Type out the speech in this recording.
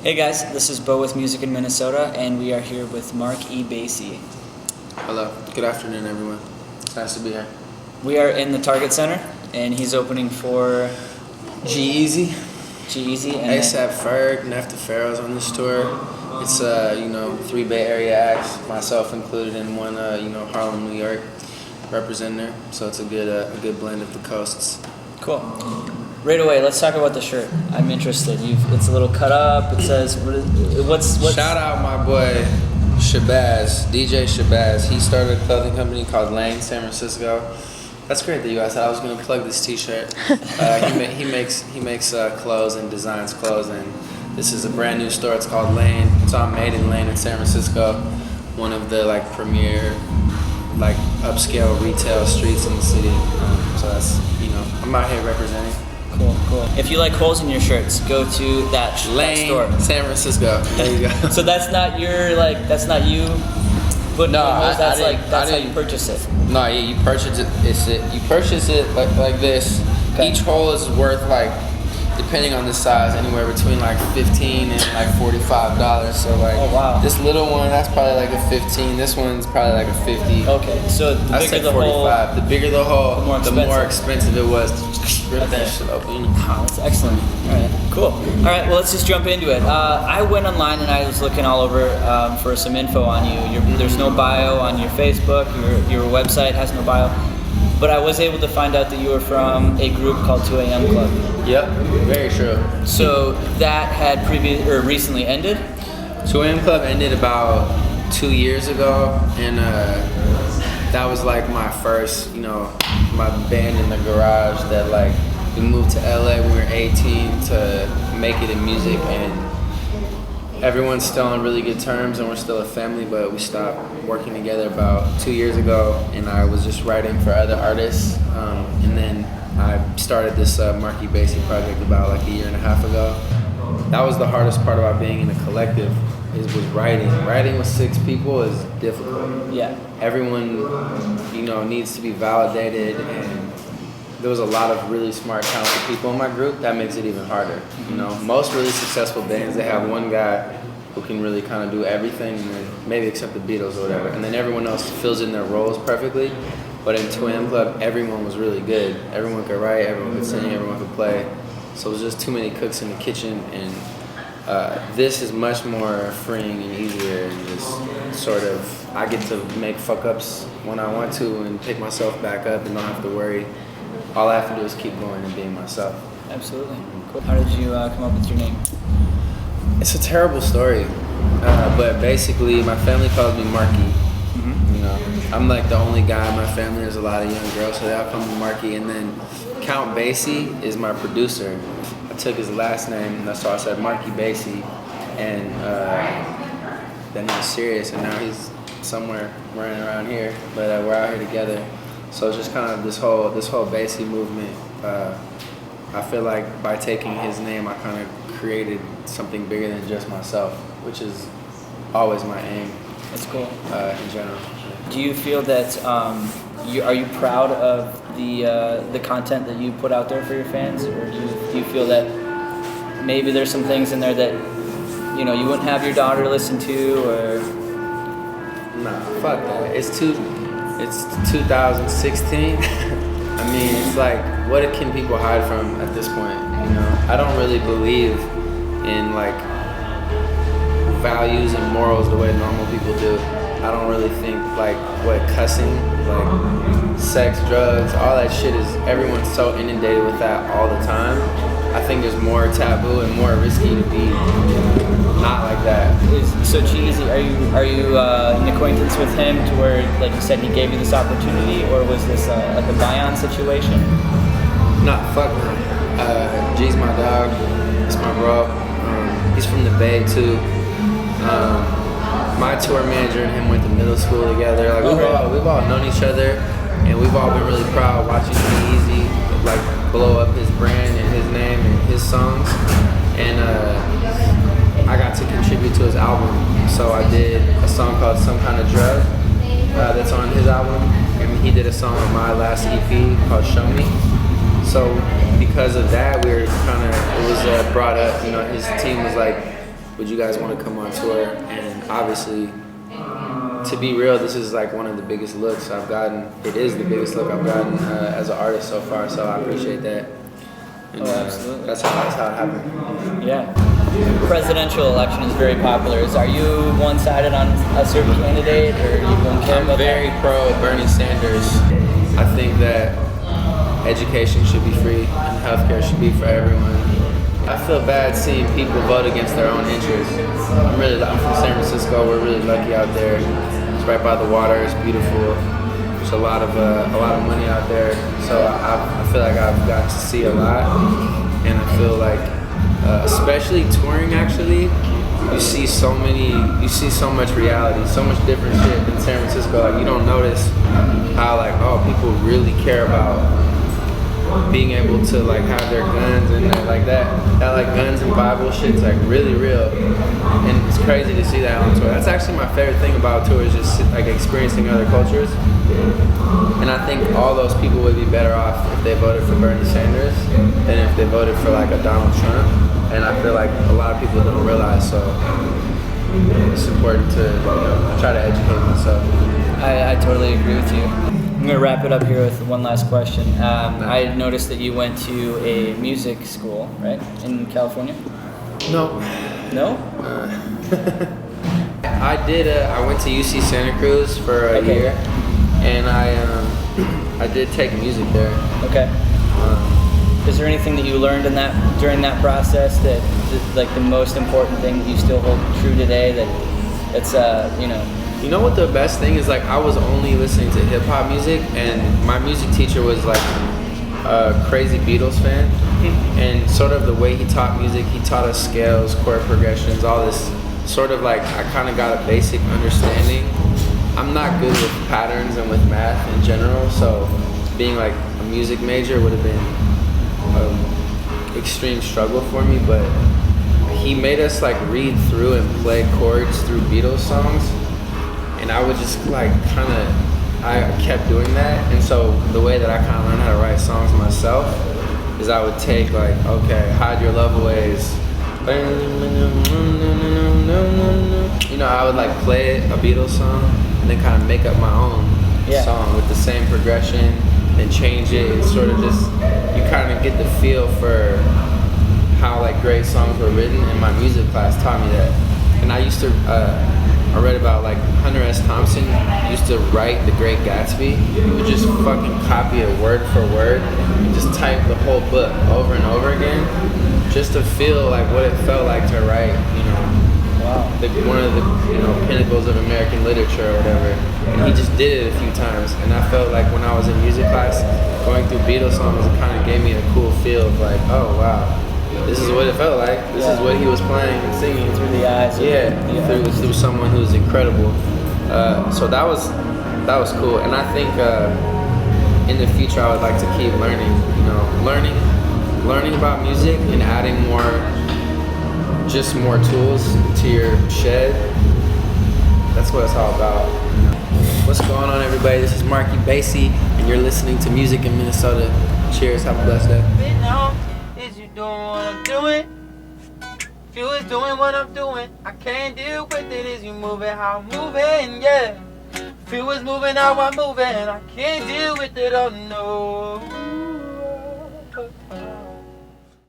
Hey guys, this is Bo with Music in Minnesota, and we are here with Marc Bassy. Hello, good afternoon everyone. It's nice to be here. We are in the Target Center, and he's opening for G-Eazy. G-Eazy and ASAP Ferg, Neff the Pharaohs on this tour. It's 3 Bay Area acts, myself included in one Harlem, New York, representing there. So it's a good blend of the coasts. Cool. Right away, let's talk about the shirt. I'm interested. It's a little cut up. It says what's Shout out my boy Shabazz, DJ Shabazz. He started a clothing company called Lane, San Francisco. That's great that you asked. I was gonna plug this T-shirt. He makes clothes and designs clothes, and this is a brand new store. It's called Lane. It's all made in Lane in San Francisco, one of the premier upscale retail streets in the city. So that's I'm out here representing. Cool. If you like holes in your shirts, go to that Lane, store. San Francisco. There you go. So that's not you putting holes. That's how you purchase it. No, yeah, you purchase it. You purchase it like this. Okay. Each hole is worth depending on the size, anywhere between $15 and $45. So oh wow. This little one, that's probably a 15. This one's probably a 50. Okay, so the bigger the 45. hole, the bigger the hole, the more expensive it was to rip that shit open. That's excellent. All right, cool. All right, well, let's just jump into it. I went online and I was looking all over for some info on you. There's no bio on your Facebook. Your website has no bio. But I was able to find out that you were from a group called 2 AM Club. Yep, very true. So that had recently ended? 2 AM Club ended about 2 years ago, and that was my first, my band in the garage that we moved to LA when we were 18 to make it in music, and everyone's still on really good terms and we're still a family, but we stopped working together about 2 years ago, and I was just writing for other artists, and then I started this Marc Bassy project about a year and a half ago. That was the hardest part about being in a collective, was writing. Writing with 6 people is difficult. Yeah. Everyone, needs to be validated, and there was a lot of really smart, talented people in my group. That makes it even harder. Most really successful bands, they have one guy who can really kind of do everything, and then maybe except the Beatles or whatever, and then everyone else fills in their roles perfectly. But in 2 AM Club, everyone was really good. Everyone could write, everyone could sing, everyone could play. So it was just too many cooks in the kitchen, and this is much more freeing and easier, and just I get to make fuck-ups when I want to and pick myself back up and don't have to worry. All I have to do is keep going and being myself. Absolutely. Cool. How did you come up with your name? It's a terrible story, but basically my family calls me Marky. I'm the only guy in my family. There's a lot of young girls, so they all call me Marky. And then Count Bassy is my producer. I took his last name, and that's why I said Marc Bassy. And then he was serious, and now he's somewhere running around here. But we're out here together. So it's just kind of this whole Bassy movement. I feel like by taking his name, I kind of created something bigger than just myself, which is always my aim. That's cool. In general. Do you feel that are you proud of the content that you put out there for your fans, or do you feel that maybe there's some things in there that you wouldn't have your daughter listen to, or? Nah, fuck that. It's 2016. I mean, it's what can people hide from at this point? I don't really believe in values and morals the way normal people do. I don't really think cussing, sex, drugs, all that shit everyone's so inundated with that all the time. I think there's more taboo and more risky to be not like that. So G-Eazy, are you an acquaintance with him to where, you said, he gave you this opportunity, or was this a buy-on situation? Nah, fuck him. G's my dog. It's my bro. He's from the Bay too. My tour manager and him went to middle school together. We've all known each other, and we've all been really proud watching G-Eazy blow up his brand and his name and his songs. And I got to contribute to his album, so I did a song called "Some Kind of Drug" that's on his album, and he did a song on my last EP called "Show Me." So because of that, we were it was brought up. His team was would you guys want to come on tour? And obviously, to be real, this is like one of the biggest looks I've gotten. It is the biggest look I've gotten as an artist so far, so I appreciate that. And, absolutely. That's how it happened. Yeah. Presidential election is very popular. Are you one-sided on a certain candidate, or you don't care about I'm very pro Bernie Sanders. I think that education should be free and healthcare should be for everyone. I feel bad seeing people vote against their own interests. I'm from San Francisco. We're really lucky out there. It's right by the water. It's beautiful. There's a lot of money out there. So I feel like I've got to see a lot, and I feel like, especially touring, actually, you see so much reality, so much different shit in San Francisco. Like, you don't notice how like, oh, people really care about being able to like have their guns and that like guns and Bible shit's like really real, and it's crazy to see that on tour. That's actually my favorite thing about tour, is just like experiencing other cultures. And I think all those people would be better off if they voted for Bernie Sanders than if they voted for like a Donald Trump. And I feel like a lot of people don't realize, so it's important to try to educate myself. I totally agree with you. I'm going to wrap it up here with one last question. I noticed that you went to a music school, right, in California? No. No? I did. I went to UC Santa Cruz for a year, and I did take music there. Okay. Is there anything that you learned during that process that like the most important thing that you still hold true today? That's You know what the best thing is? Like, I was only listening to hip hop music, and my music teacher was like a crazy Beatles fan. And sort of the way he taught music, he taught us scales, chord progressions, all this sort of like, I kind of got a basic understanding. I'm not good with patterns and with math in general, so being like a music major would have been an extreme struggle for me, but he made us like read through and play chords through Beatles songs. And I would just like I kept doing that. And so the way that I kind of learned how to write songs myself is I would take like, okay, Hide Your Love Aways. I would like play a Beatles song and then kind of make up my own song with the same progression and change it. And sort of just, you kind of get the feel for how like great songs were written, and my music class taught me that. And I used to, I read about like Hunter S. Thompson used to write The Great Gatsby. He would just fucking copy it word for word and just type the whole book over and over again, just to feel like what it felt like to write, one of the pinnacles of American literature or whatever. And he just did it a few times, and I felt like when I was in music class, going through Beatles songs, it kind of gave me a cool feel of like, oh wow, this is what it felt like. This is what he was playing and singing through the eyes. Through someone who's incredible. So that was cool, and I think in the future I would like to keep learning. Learning about music and adding more tools to your shed. That's what it's all about. What's going on, everybody? This is Marc Bassy, and you're listening to Music in Minnesota. Cheers. Have a blessed day. Is you doing what I'm doing? If you was doing what I'm doing, I can't deal with it. Is you moving how I'm moving? Yeah. If you was moving how I'm moving, I can't deal with it. Oh no.